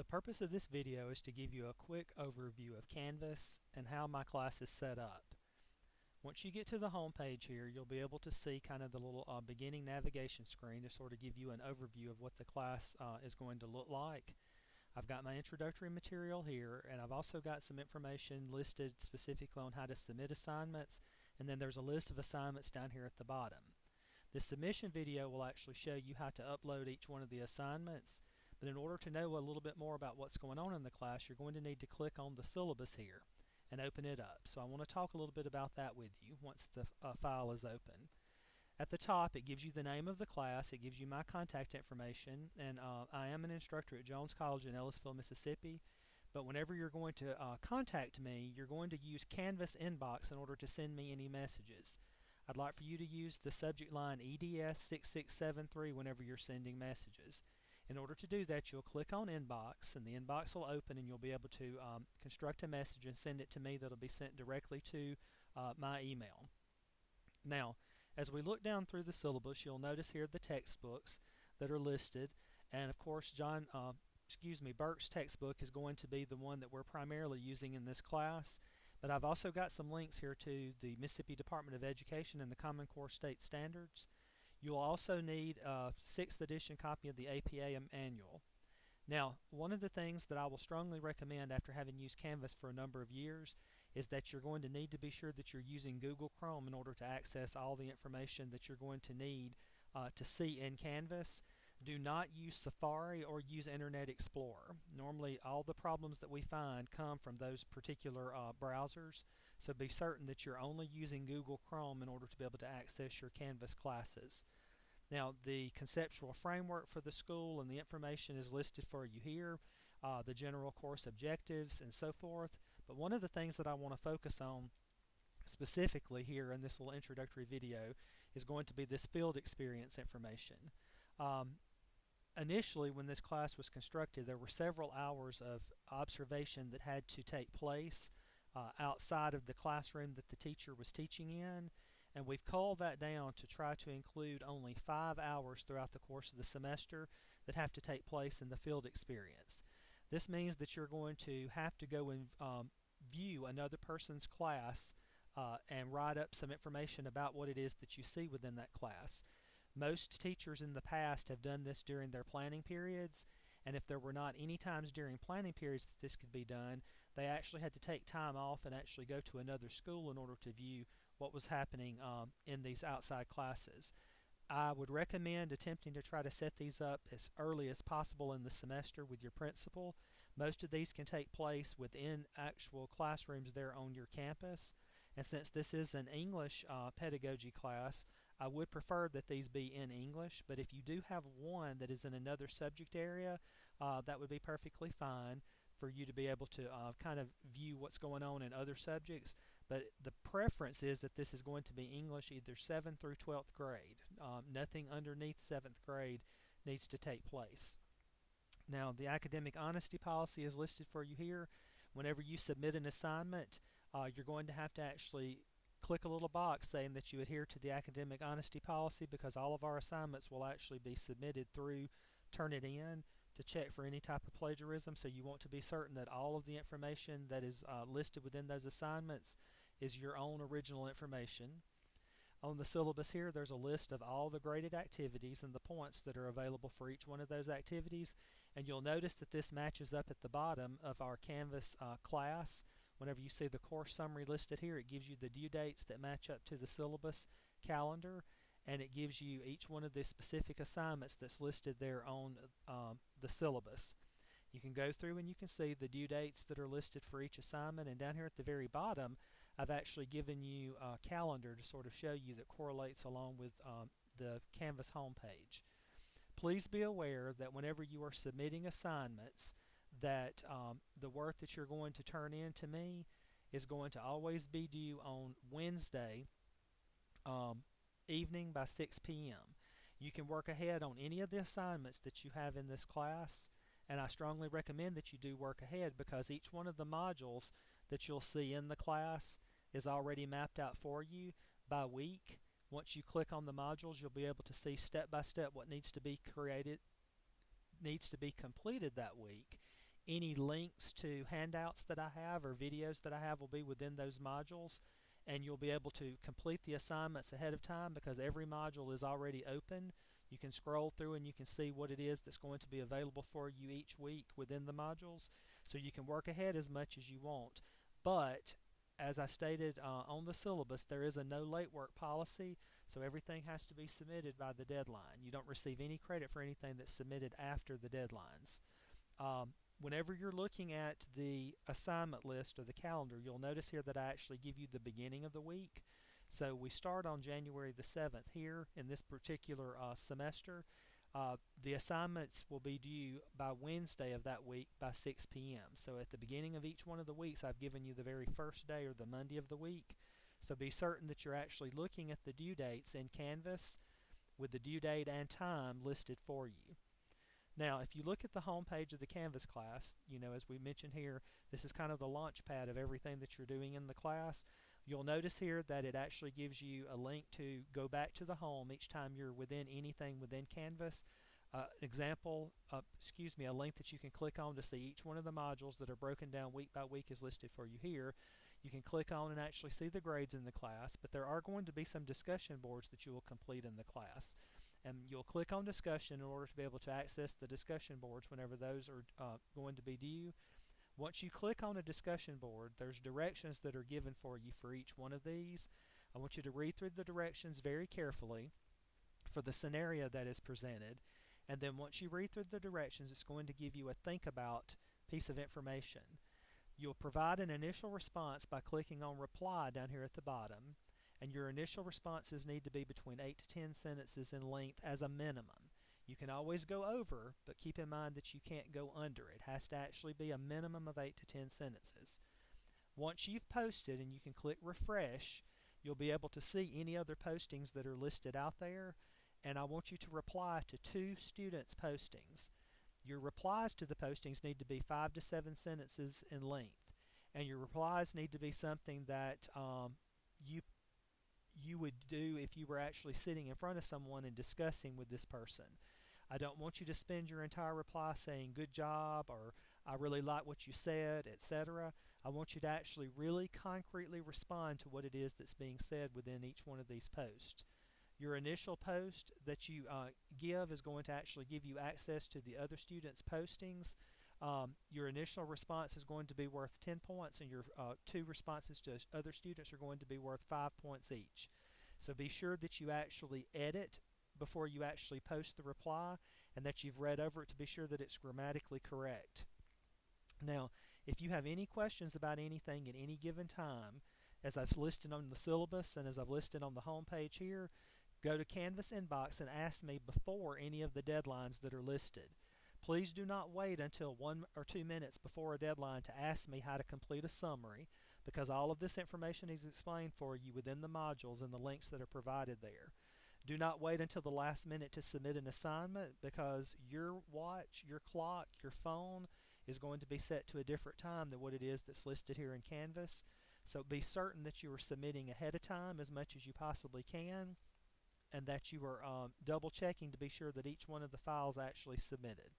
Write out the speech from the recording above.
purpose of this video is to give you a quick overview of Canvas and how my class is set up. Once you get to the home page here, you'll be able to see kind of the little beginning navigation screen to sort of give you an overview of what the class is going to look like. I've got my introductory material here, and I've also got some information listed specifically on how to submit assignments, and then there's a list of assignments down here at the bottom. This submission video will actually show you how to upload each one of the assignments, but in order to know a little bit more about what's going on in the class, you're going to need to click on the syllabus here and open it up. So I want to talk a little bit about that with you once the file is open. At the top, it gives you the name of the class, it gives you my contact information, and I am an instructor at Jones College in Ellisville, Mississippi. But whenever you're going to contact me, you're going to use Canvas Inbox in order to send me any messages. I'd like for you to use the subject line EDS 6673 whenever you're sending messages. In order to do that, you'll click on Inbox, and the inbox will open, and you'll be able to construct a message and send it to me that'll be sent directly to my email. Now, as we look down through the syllabus, you'll notice here the textbooks that are listed, and of course Burke's textbook is going to be the one that we're primarily using in this class, but I've also got some links here to the Mississippi Department of Education and the Common Core State Standards. You'll also need a 6th edition copy of the APA manual. Now, one of the things that I will strongly recommend after having used Canvas for a number of years is that you're going to need to be sure that you're using Google Chrome in order to access all the information that you're going to need to see in Canvas. Do not use Safari or use Internet Explorer. Normally, all the problems that we find come from those particular browsers, so be certain that you're only using Google Chrome in order to be able to access your Canvas classes. Now, the conceptual framework for the school and the information is listed for you here, the general course objectives and so forth. But one of the things that I want to focus on specifically here in this little introductory video is going to be this field experience information. Initially, when this class was constructed, there were several hours of observation that had to take place outside of the classroom that the teacher was teaching in, and we've culled that down to try to include only 5 hours throughout the course of the semester that have to take place in the field experience. This means that you're going to have to go and view another person's class and write up some information about what it is that you see within that class. Most teachers in the past have done this during their planning periods, and if there were not any times during planning periods that this could be done, they actually had to take time off and actually go to another school in order to view what was happening in these outside classes. I would recommend attempting to try to set these up as early as possible in the semester with your principal. Most of these can take place within actual classrooms there on your campus. And since this is an English pedagogy class, I would prefer that these be in English, but if you do have one that is in another subject area, that would be perfectly fine for you to be able to kind of view what's going on in other subjects. But the preference is that this is going to be English either 7th through 12th grade. Nothing underneath 7th grade needs to take place. Now, the academic honesty policy is listed for you here. Whenever you submit an assignment, you're going to have to actually click a little box saying that you adhere to the academic honesty policy, because all of our assignments will actually be submitted through Turnitin to check for any type of plagiarism, so you want to be certain that all of the information that is listed within those assignments is your own original information. On the syllabus here, there's a list of all the graded activities and the points that are available for each one of those activities, and you'll notice that this matches up at the bottom of our Canvas class. Whenever you see the course summary listed here, it gives you the due dates that match up to the syllabus calendar, and it gives you each one of the specific assignments that's listed there on the syllabus. You can go through and you can see the due dates that are listed for each assignment, and down here at the very bottom I've actually given you a calendar to sort of show you that correlates along with the Canvas homepage. Please be aware that whenever you are submitting assignments, that the work that you're going to turn in to me is going to always be due on Wednesday evening by 6 p.m. You can work ahead on any of the assignments that you have in this class, and I strongly recommend that you do work ahead, because each one of the modules that you'll see in the class is already mapped out for you by week. Once you click on the modules, you'll be able to see step by step what needs to be completed that week. Any links to handouts that I have or videos that I have will be within those modules, and you'll be able to complete the assignments ahead of time because every module is already open. You can scroll through and you can see what it is that's going to be available for you each week within the modules, so you can work ahead as much as you want. But as I stated on the syllabus, there is a no late work policy, so everything has to be submitted by the deadline. You don't receive any credit for anything that's submitted after the deadlines. Whenever you're looking at the assignment list or the calendar, you'll notice here that I actually give you the beginning of the week. So we start on January the 7th here in this particular semester. The assignments will be due by Wednesday of that week by 6 p.m. So at the beginning of each one of the weeks, I've given you the very first day or the Monday of the week. So be certain that you're actually looking at the due dates in Canvas with the due date and time listed for you. Now, if you look at the home page of the Canvas class, as we mentioned here, this is kind of the launch pad of everything that you're doing in the class. You'll notice here that it actually gives you a link to go back to the home each time you're within anything within Canvas. A link that you can click on to see each one of the modules that are broken down week by week is listed for you here. You can click on and actually see the grades in the class, but there are going to be some discussion boards that you will complete in the class. And you'll click on discussion in order to be able to access the discussion boards whenever those are going to be due. Once you click on a discussion board, there's directions that are given for you for each one of these. I want you to read through the directions very carefully for the scenario that is presented. And then once you read through the directions, it's going to give you a think about piece of information. You'll provide an initial response by clicking on reply down here at the bottom. And your initial responses need to be between 8 to 10 sentences in length as a minimum. You can always go over, but keep in mind that you can't go under. It has to actually be a minimum of 8 to 10 sentences. Once you've posted and you can click refresh, you'll be able to see any other postings that are listed out there, and I want you to reply to 2 students' postings. Your replies to the postings need to be 5 to 7 sentences in length, and your replies need to be something that you would do if you were actually sitting in front of someone and discussing with this person. I don't want you to spend your entire reply saying good job or I really like what you said, etc. I want you to actually really concretely respond to what it is that's being said within each one of these posts. Your initial post that you give is going to actually give you access to the other students' postings. Your initial response is going to be worth 10 points, and your 2 responses to other students are going to be worth 5 points each. So be sure that you actually edit before you actually post the reply, and that you've read over it to be sure that it's grammatically correct. Now, if you have any questions about anything at any given time, as I've listed on the syllabus and as I've listed on the home page here, go to Canvas Inbox and ask me before any of the deadlines that are listed. Please do not wait until 1 or 2 minutes before a deadline to ask me how to complete a summary, because all of this information is explained for you within the modules and the links that are provided there. Do not wait until the last minute to submit an assignment, because your watch, your clock, your phone is going to be set to a different time than what it is that's listed here in Canvas. So be certain that you are submitting ahead of time as much as you possibly can, and that you are double checking to be sure that each one of the files actually submitted.